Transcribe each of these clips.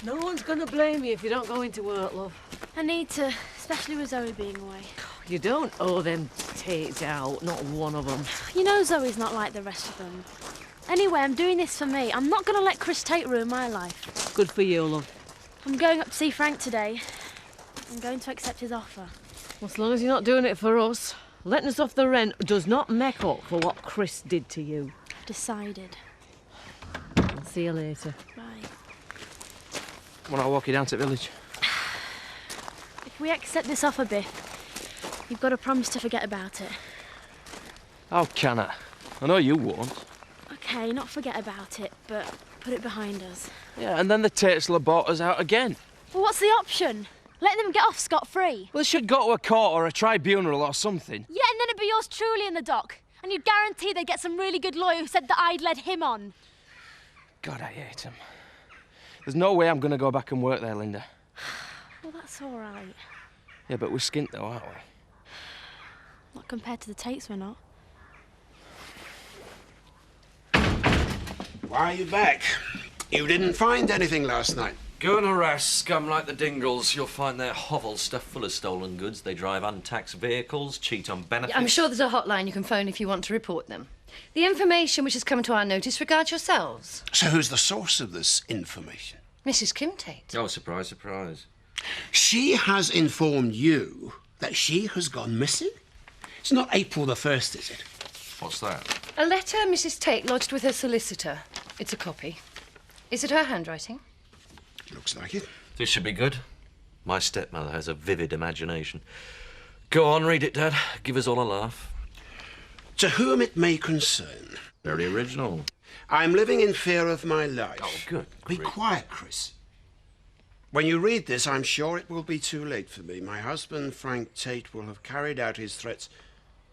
No one's gonna blame you if you don't go into work, love. I need to, especially with Zoe being away. You don't owe them Tates out, not one of them. You know Zoe's not like the rest of them. Anyway, I'm doing this for me. I'm not going to let Chris Tate ruin my life. Good for you, love. I'm going up to see Frank today. I'm going to accept his offer. Well, as long as you're not doing it for us, letting us off the rent does not make up for what Chris did to you. I've decided. I'll see you later. Bye. When I walk you down to the village. If we accept this offer, Biff, you've got to promise to forget about it. How can I? I know you won't. Okay, not forget about it, but put it behind us. Yeah, and then the Tates will have bought us out again. Well, what's the option? Let them get off scot-free. Well, they should go to a court or a tribunal or something. Yeah, and then it'd be yours truly in the dock. And you'd guarantee they'd get some really good lawyer who said that I'd led him on. God, I hate him. There's no way I'm going to go back and work there, Linda. Well, that's all right. Yeah, but we're skint though, aren't we? Not compared to the Tates, we're not. Why are you back? You didn't find anything last night. Go and harass scum like the Dingles. You'll find their hovel stuffed full of stolen goods. They drive untaxed vehicles, cheat on benefits. I'm sure there's a hotline you can phone if you want to report them. The information which has come to our notice regards yourselves. So who's the source of this information? Mrs. Kim Tate. Oh, surprise, surprise. She has informed you that she has gone missing? It's not April the 1st, is it? What's that? A letter Mrs. Tate lodged with her solicitor. It's a copy. Is it her handwriting? Looks like it. This should be good. My stepmother has a vivid imagination. Go on, read it, Dad. Give us all a laugh. To whom it may concern. Very original. I'm living in fear of my life. Oh, good. Be quiet, Chris. When you read this, I'm sure it will be too late for me. My husband, Frank Tate, will have carried out his threats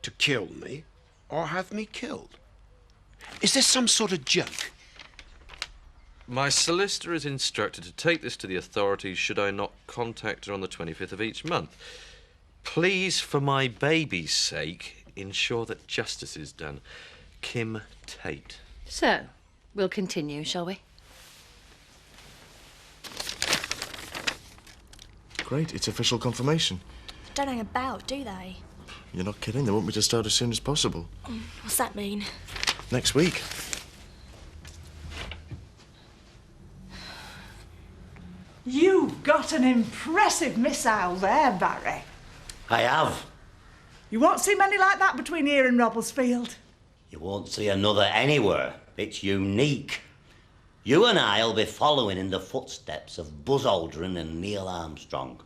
to kill me or have me killed. Is this some sort of joke? My solicitor is instructed to take this to the authorities should I not contact her on the 25th of each month. Please, for my baby's sake, ensure that justice is done. Kim Tate. So, we'll continue, shall we? Great, it's official confirmation. Don't hang about, do they? You're not kidding, they want me to start as soon as possible. What's that mean? Next week. You've got an impressive missile there, Barry. I have. You won't see many like that between here and Robblesfield. You won't see another anywhere. It's unique. You and I'll be following in the footsteps of Buzz Aldrin and Neil Armstrong.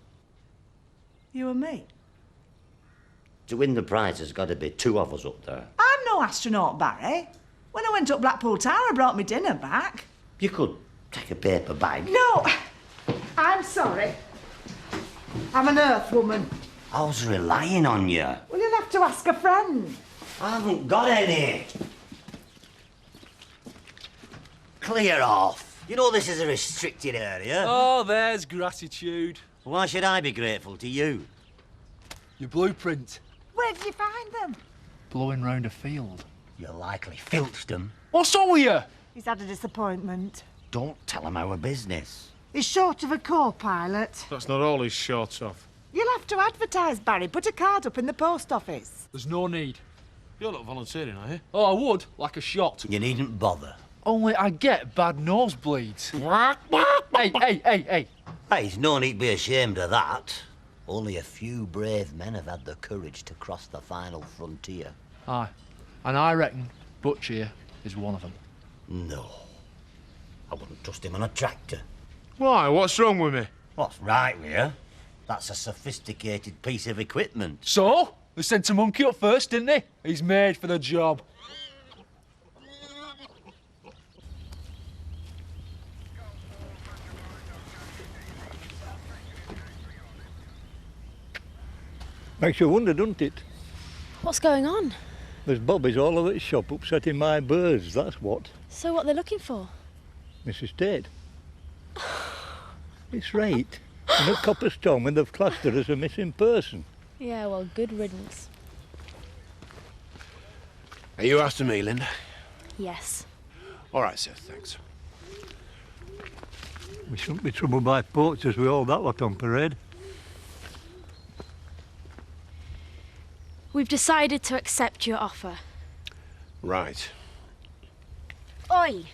You and me? To win the prize, there's got to be two of us up there. I'm no astronaut, Barry. When I went up Blackpool Tower, I brought me dinner back. You could take a paper bag. No, I'm sorry. I'm an Earth woman. I was relying on you. Well, you'll have to ask a friend. I haven't got any. Clear off. You know this is a restricted area. Oh, there's gratitude. Why should I be grateful to you? Your blueprint. Where did you find them? Blowing round a field. You likely filched them. What's wrong with you? He's had a disappointment. Don't tell him our business. He's short of a co-pilot. That's not all he's short of. You'll have to advertise, Barry. Put a card up in the post office. There's no need. You're not volunteering, are you? Oh, I would, like a shot. You needn't bother. Only I get bad nosebleeds. Hey. There's no need to be ashamed of that. Only a few brave men have had the courage to cross the final frontier. Aye, and I reckon Butch here is one of them. No. I wouldn't trust him on a tractor. Why? What's wrong with me? What's right with you? That's a sophisticated piece of equipment. So? They sent a monkey up first, didn't they? He's made for the job. Makes you wonder, doesn't it? What's going on? There's bobbies all over the shop upsetting my birds, that's what. So what they're looking for? Mrs. Tate. It's right. And at Copperstone when they've classed her as a missing person. Yeah, well, good riddance. Are you after me, Linda? Yes. All right, sir, thanks. We shouldn't be troubled by poachers with all that lot on parade. We've decided to accept your offer. Right. Oi!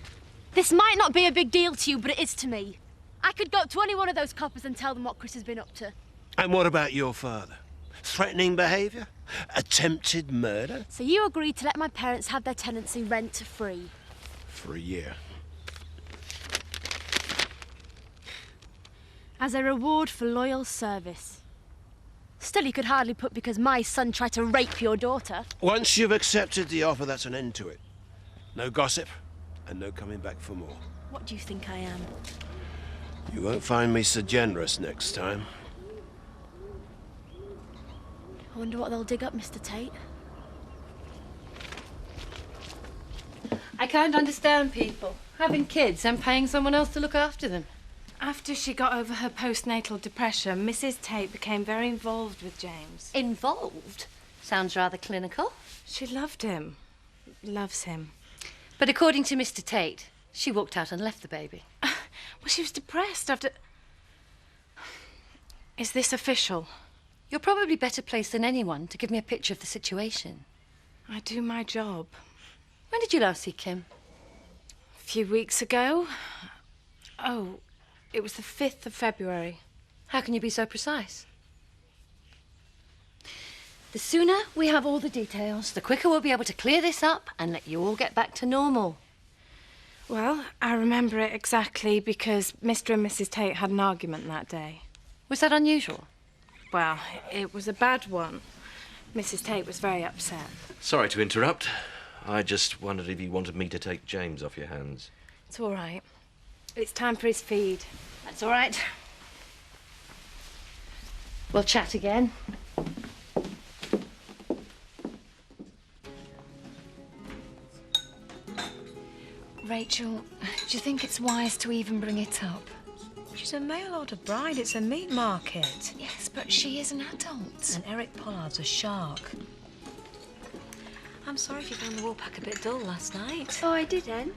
This might not be a big deal to you, but it is to me. I could go up to any one of those coppers and tell them what Chris has been up to. And what about your father? Threatening behaviour? Attempted murder? So you agreed to let my parents have their tenancy rent-free. For a year. As a reward for loyal service. Still, you could hardly put because my son tried to rape your daughter. Once you've accepted the offer, that's an end to it. No gossip, and no coming back for more. What do you think I am? You won't find me so generous next time. I wonder what they'll dig up, Mr. Tate. I can't understand people having kids and paying someone else to look after them. After she got over her postnatal depression, Mrs. Tate became very involved with James. Involved? Sounds rather clinical. She loved him. Loves him. But according to Mr. Tate, she walked out and left the baby. Well, she was depressed after... Is this official? You're probably better placed than anyone to give me a picture of the situation. I do my job. When did you last see Kim? A few weeks ago. Oh, it was the 5th of February. How can you be so precise? The sooner we have all the details, the quicker we'll be able to clear this up and let you all get back to normal. Well, I remember it exactly because Mr. and Mrs. Tate had an argument that day. Was that unusual? Well, it was a bad one. Mrs. Tate was very upset. Sorry to interrupt. I just wondered if you wanted me to take James off your hands. It's all right. It's time for his feed. That's all right. We'll chat again. Rachel, do you think it's wise to even bring it up? She's a mail-order bride. It's a meat market. Yes, but she is an adult. And Eric Pollard's a shark. I'm sorry if you found the woolpack a bit dull last night. Oh, I didn't.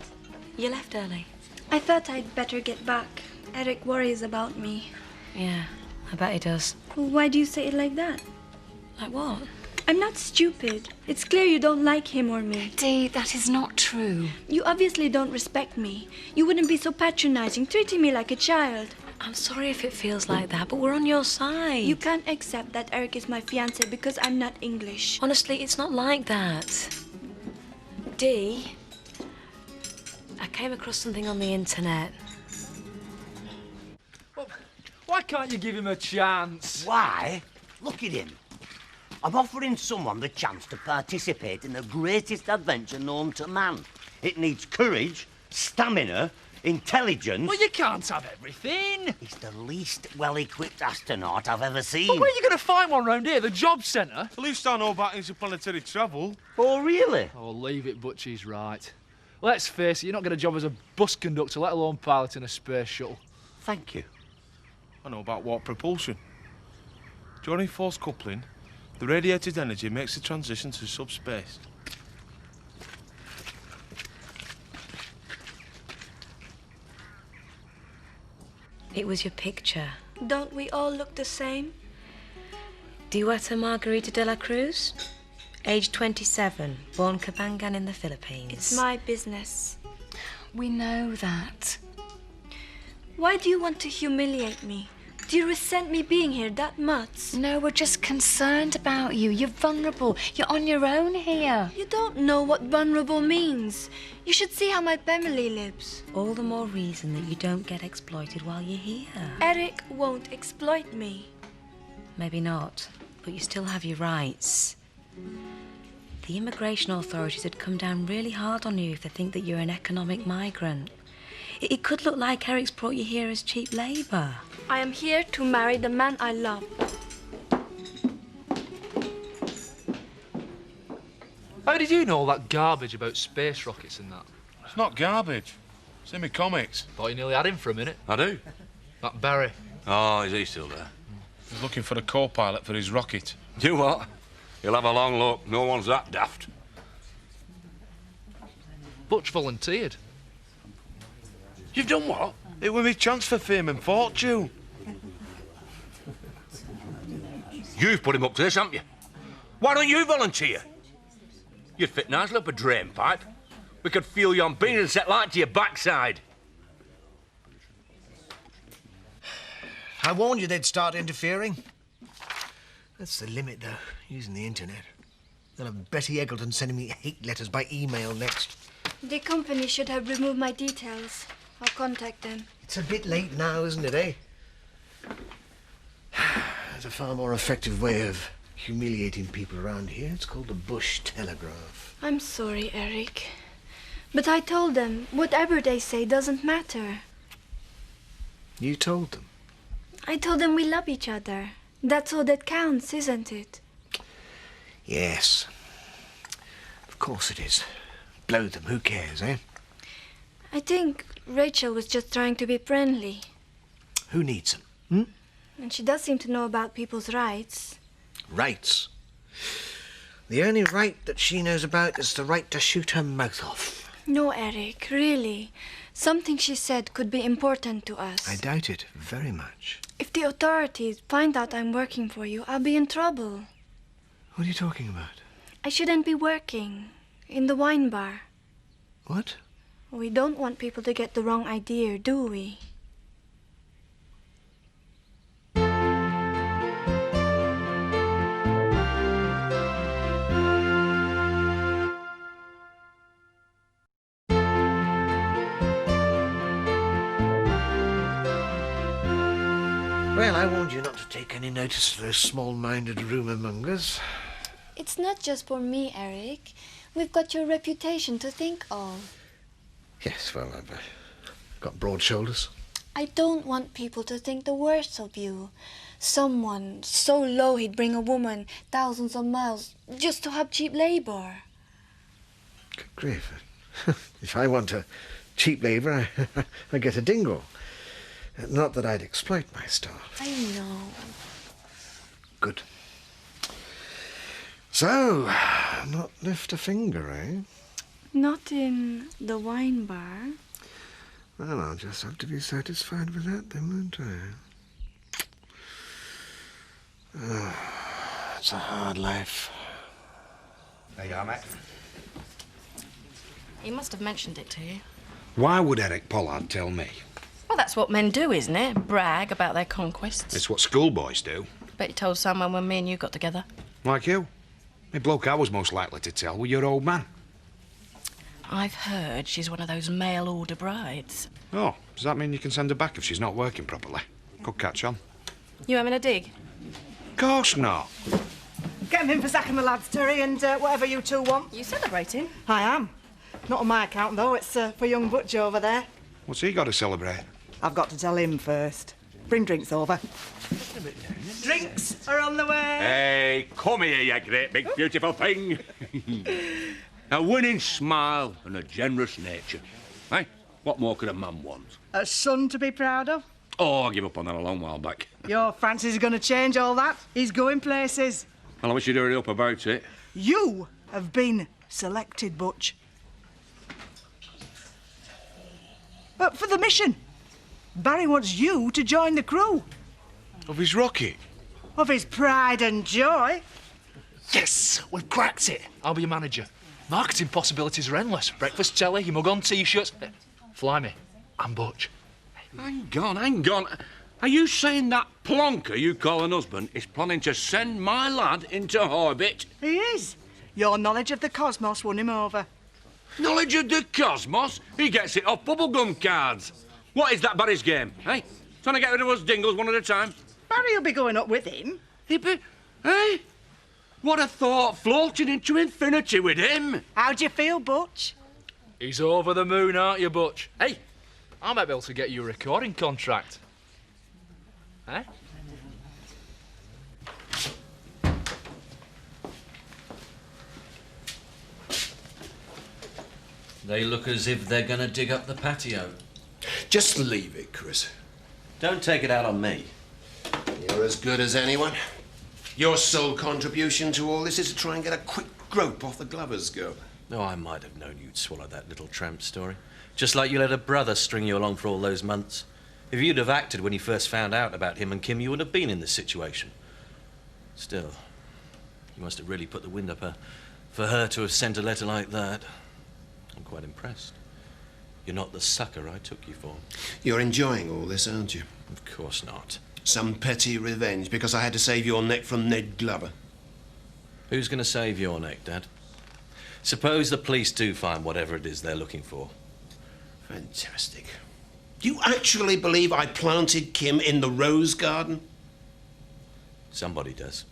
You left early. I thought I'd better get back. Eric worries about me. Yeah, I bet he does. Why do you say it like that? Like what? I'm not stupid. It's clear you don't like him or me. Dee, that is not true. You obviously don't respect me. You wouldn't be so patronizing, treating me like a child. I'm sorry if it feels like that, but we're on your side. You can't accept that Eric is my fiancé because I'm not English. Honestly, it's not like that. Dee, I came across something on the internet. Well, why can't you give him a chance? Why? Look at him. I'm offering someone the chance to participate in the greatest adventure known to man. It needs courage, stamina, intelligence... Well, you can't have everything. He's the least well-equipped astronaut I've ever seen. Well, where are you going to find one round here? The job centre? At least I know about interplanetary travel. Oh, really? Oh, leave it, Butch, he's right. Let's face it, you're not going to job as a bus conductor, let alone piloting a space shuttle. Thank you. I know about warp propulsion. During force coupling, the radiated energy makes the transition to subspace. It was your picture. Don't we all look the same? Duetta Margarita de la Cruz, age 27, born Cabangan in the Philippines. It's my business. We know that. Why do you want to humiliate me? Do you resent me being here that much? No, we're just concerned about you. You're vulnerable. You're on your own here. You don't know what vulnerable means. You should see how my family lives. All the more reason that you don't get exploited while you're here. Eric won't exploit me. Maybe not, but you still have your rights. The immigration authorities would come down really hard on you if they think that you're an economic migrant. It could look like Eric's brought you here as cheap labour. I am here to marry the man I love. How did you know all that garbage about space rockets and that? It's not garbage. It's in my comics. Thought you nearly had him for a minute. I do. That Barry. Oh, is he still there? He's looking for a co-pilot for his rocket. You what? He'll have a long look. No one's that daft. Butch volunteered. You've done what? It were me chance for fame and fortune. You've put him up to this, haven't you? Why don't you volunteer? You'd fit nicely up a drain pipe. We could fuel you on beans and set light to your backside. I warned you they'd start interfering. That's the limit, though, using the internet. They'll have Betty Eggleton sending me hate letters by email next. The company should have removed my details. I'll contact them. It's a bit late now, isn't it, eh? There's a far more effective way of humiliating people around here. It's called the Bush Telegraph. I'm sorry, Eric. But I told them whatever they say doesn't matter. You told them? I told them we love each other. That's all that counts, isn't it? Yes. Of course it is. Blow them, who cares, eh? I think Rachel was just trying to be friendly. Who needs them? Hmm? And she does seem to know about people's rights. Rights? The only right that she knows about is the right to shoot her mouth off. No, Eric, really. Something she said could be important to us. I doubt it very much. If the authorities find out I'm working for you, I'll be in trouble. What are you talking about? I shouldn't be working in the wine bar. What? We don't want people to get the wrong idea, do we? Well, I warned you not to take any notice of those small-minded rumour-mongers. It's not just for me, Eric. We've got your reputation to think of. Yes, well, I've got broad shoulders. I don't want people to think the worst of you. Someone so low he'd bring a woman thousands of miles just to have cheap labour. Good grief. If I want a cheap labour, I get a dingle. Not that I'd exploit my staff. I know. Good. So, not lift a finger, eh? Not in the wine bar. Well, I'll just have to be satisfied with that then, won't I? Oh, it's a hard life. There you are, mate. He must have mentioned it to you. Why would Eric Pollard tell me? Well, that's what men do, isn't it? Brag about their conquests. It's what schoolboys do. Bet you told someone when me and you got together. Like you. The bloke I was most likely to tell was your old man. I've heard she's one of those mail-order brides. Oh, does that mean you can send her back if she's not working properly? Could catch on. You having a dig? Of course not. Get 'em in for sacking the lads, Terry, and whatever you two want. You celebrating? I am. Not on my account, though. It's for young Butch over there. What's he got to celebrate? I've got to tell him first. Bring drinks over. Drinks are on the way. Hey, come here, you great big beautiful thing. A winning smile and a generous nature. Hey, what more could a man want? A son to be proud of. Oh, I gave up on that a long while back. Your Francis is going to change all that. He's going places. Well, I wish you'd hurry up about it. You have been selected, Butch. But for the mission. Barry wants you to join the crew. Of his rocket? Of his pride and joy. Yes, we've cracked it. I'll be your manager. Marketing possibilities are endless. Breakfast telly, your mug on T-shirts. Fly me. I'm Butch. Hang on. Are you saying that plonker you call an husband is planning to send my lad into orbit? He is. Your knowledge of the cosmos won him over. Knowledge of the cosmos? He gets it off bubblegum cards. What is that Barry's game, eh? Trying to get rid of us dingles one at a time? Barry will be going up with him. Eh? What a thought, floating into infinity with him. How do you feel, Butch? He's over the moon, aren't you, Butch? Hey, I might be able to get you a recording contract. Eh? They look as if they're going to dig up the patio. Just leave it, Chris. Don't take it out on me. You're as good as anyone. Your sole contribution to all this is to try and get a quick grope off the Glovers girl. Oh, I might have known you'd swallow that little tramp story. Just like you let a brother string you along for all those months. If you'd have acted when you first found out about him and Kim, you wouldn't have been in this situation. Still, you must have really put the wind up her for her to have sent a letter like that. I'm quite impressed. You're not the sucker I took you for. You're enjoying all this, aren't you? Of course not. Some petty revenge because I had to save your neck from Ned Glover. Who's going to save your neck, Dad? Suppose the police do find whatever it is they're looking for. Fantastic. Do you actually believe I planted Kim in the rose garden? Somebody does.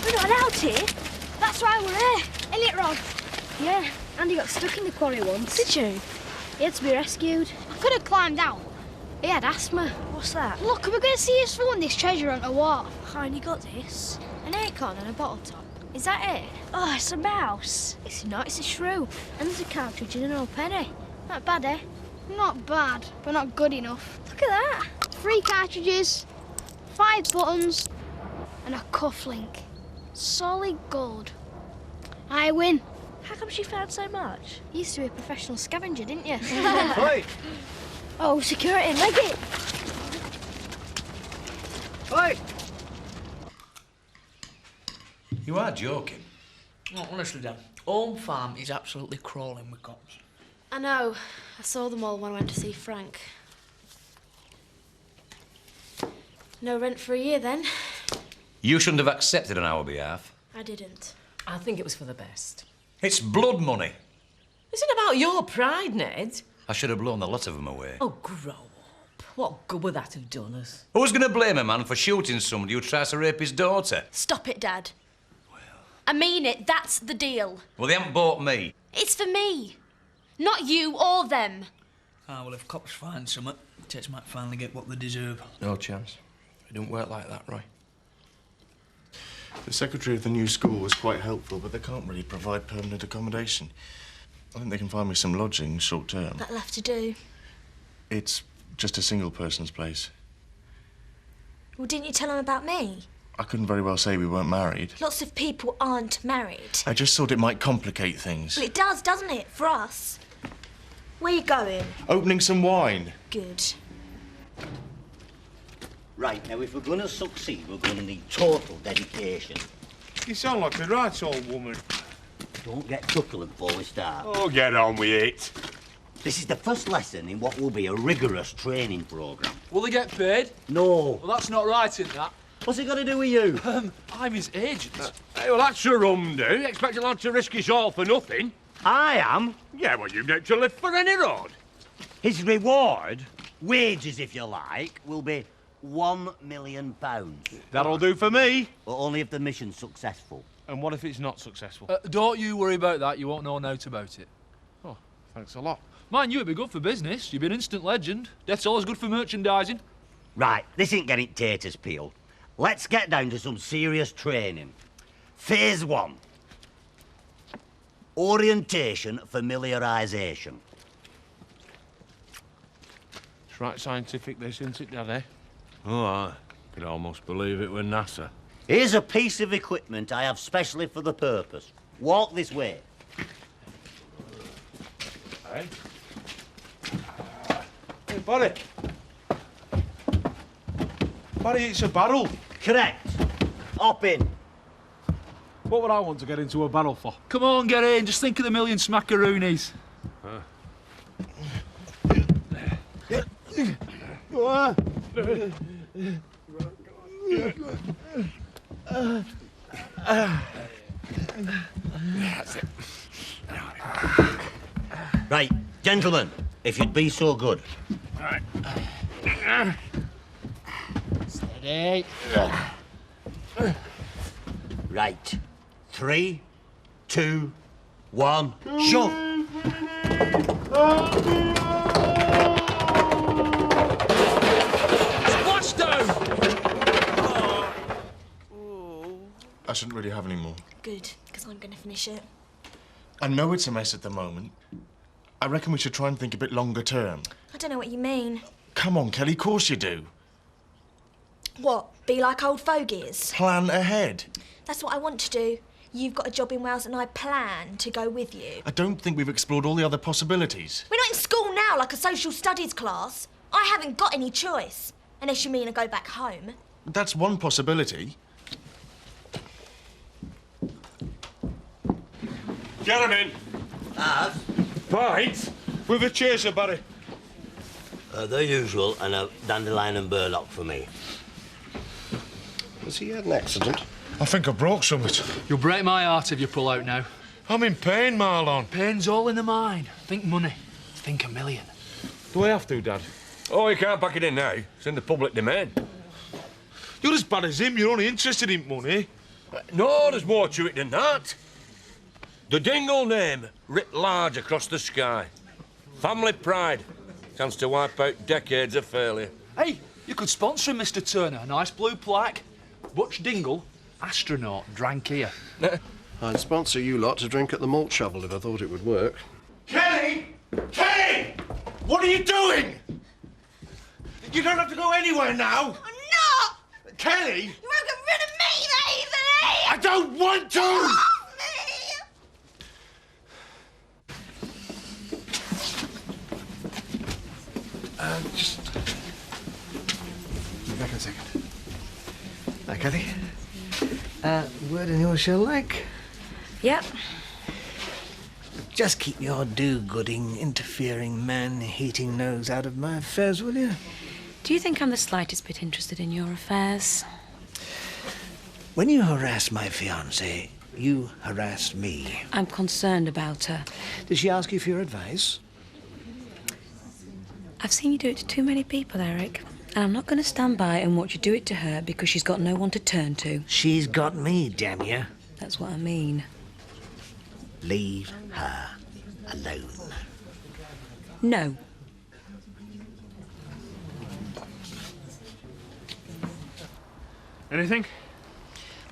We're not allowed here. That's why we're here. Isn't it, Rod? Yeah, Andy got stuck in the quarry once. Did you? He had to be rescued. I could have climbed out. He had asthma. What's that? Look, we're going to see us find this treasure on a wharf. How you got this? An acorn and a bottle top. Is that it? Oh, it's a mouse. It's not, it's a shrew. And there's a cartridge and an old penny. Not bad, eh? Not bad, but not good enough. Look at that. 3 cartridges, 5 buttons, and a cufflink. Solid gold. I win. How come she found so much? You used to be a professional scavenger, didn't you? Oi! Oh, security, leg it. Oi! You are joking. No, honestly, Dan, Home Farm is absolutely crawling with cops. I know. I saw them all when I went to see Frank. No rent for a year then. You shouldn't have accepted on our behalf. I didn't. I think it was for the best. It's blood money. Is it about your pride, Ned? I should have blown the lot of them away. Oh, grow up. What good would that have done us? Who's going to blame a man for shooting somebody who tries to rape his daughter? Stop it, Dad. I mean it. That's the deal. Well, they haven't bought me. It's for me. Not you or them. Ah, well, if cops find something, Tits might finally get what they deserve. No chance. It don't work like that, Roy. The secretary of the new school was quite helpful, but they can't really provide permanent accommodation. I think they can find me some lodging short term. That'll have to do. It's just a single person's place. Well, didn't you tell them about me? I couldn't very well say we weren't married. Lots of people aren't married. I just thought it might complicate things. Well, it does, doesn't it, for us? Where you going? Opening some wine. Good. Right, now, if we're going to succeed, we're going to need total dedication. You sound like a right old woman. Don't get truculent before we start. Oh, get on with it. This is the first lesson in what will be a rigorous training programme. Will they get paid? No. Well, that's not right, isn't that? What's it got to do with you? I'm his agent. Hey, well, that's a rum do. Expect a lad to risk his all for nothing. I am. Yeah, well, you've got to live for any road. His reward, wages if you like, will be £1 million. That'll do for me. But only if the mission's successful. And what if it's not successful? Don't you worry about that. You won't know a note about it. Oh, thanks a lot. Mind you, it'd be good for business. You'd be an instant legend. Death's always good for merchandising. Right, this ain't getting taters peeled. Let's get down to some serious training. Phase 1. Orientation familiarisation. It's right scientific, this, isn't it, Daddy? Oh, I could almost believe it was NASA. Here's a piece of equipment I have specially for the purpose. Walk this way. Hey? Hey, Barry. Barry, it's a barrel. Correct. Hop in. What would I want to get into a barrel for? Come on, get in. Just think of the million smackaroonies. Right, gentlemen, if you'd be so good. Right. Steady. Right. 3, 2, 1, shove. Splashdown! I shouldn't really have any more. Good, because I'm going to finish it. I know it's a mess at the moment. I reckon we should try and think a bit longer term. I don't know what you mean. Come on, Kelly, of course you do. What, be like old fogies? Plan ahead. That's what I want to do. you've got a job in Wales and I plan to go with you. I don't think we've explored all the other possibilities. We're not in school now like a social studies class. I haven't got any choice, unless you mean I go back home. That's one possibility. Get him in. Pints? With a chaser, Barry. The usual, and a dandelion and burlock for me. Has he had an accident? I think I broke something. You'll break my heart if you pull out now. I'm in pain, Marlon. Pain's all in the mind. Think money. Think $1 million. Do I have to, Dad? Oh, you can't pack it in now. It's in the public domain. You're as bad as him. You're only interested in money. No, there's more to it than that. The Dingle name writ large across the sky. Family pride. Chance to wipe out decades of failure. Hey, you could sponsor him, Mr. Turner. A nice blue plaque. Butch Dingle, astronaut, drank here. I'd sponsor you lot to drink at the malt shovel if I thought it would work. Kelly! Kelly! What are you doing? You don't have to go anywhere now. I'm not! Kelly! You won't get rid of me that easily! I don't want to! Just... Be back in a second. Hi, Cathy. Word in your shell, like? Yep. Just keep your do-gooding, interfering, man-hating nose out of my affairs, will you? Do you think I'm the slightest bit interested in your affairs? When you harassed my fiancée, you harassed me. I'm concerned about her. Did she ask you for your advice? I've seen you do it to too many people, Eric. And I'm not going to stand by and watch you do it to her because she's got no one to turn to. She's got me, damn you. That's what I mean. Leave her alone. No. Anything?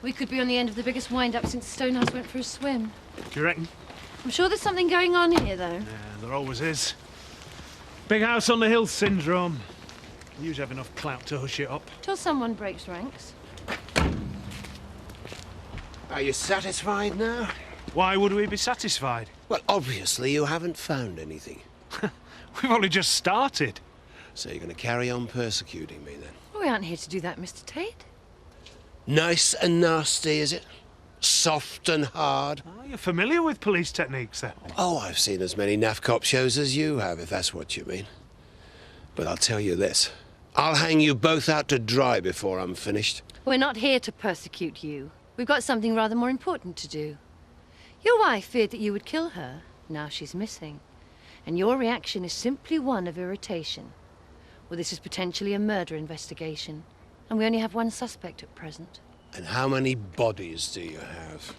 We could be on the end of the biggest wind-up since Stonehouse went for a swim. Do you reckon? I'm sure there's something going on here, though. Yeah, there always is. Big house on the hill syndrome. You usually have enough clout to hush it up. Till someone breaks ranks. Are you satisfied now? Why would we be satisfied? Well, obviously you haven't found anything. We've only just started. So you're going to carry on persecuting me, then? We aren't here to do that, Mr. Tate. Nice and nasty, is it? Soft and hard? Oh, you're familiar with police techniques, then? Oh, I've seen as many naff cop shows as you have, if that's what you mean. But I'll tell you this. I'll hang you both out to dry before I'm finished. We're not here to persecute you. We've got something rather more important to do. Your wife feared that you would kill her. Now she's missing. And your reaction is simply one of irritation. Well, this is potentially a murder investigation. And we only have one suspect at present. And how many bodies do you have?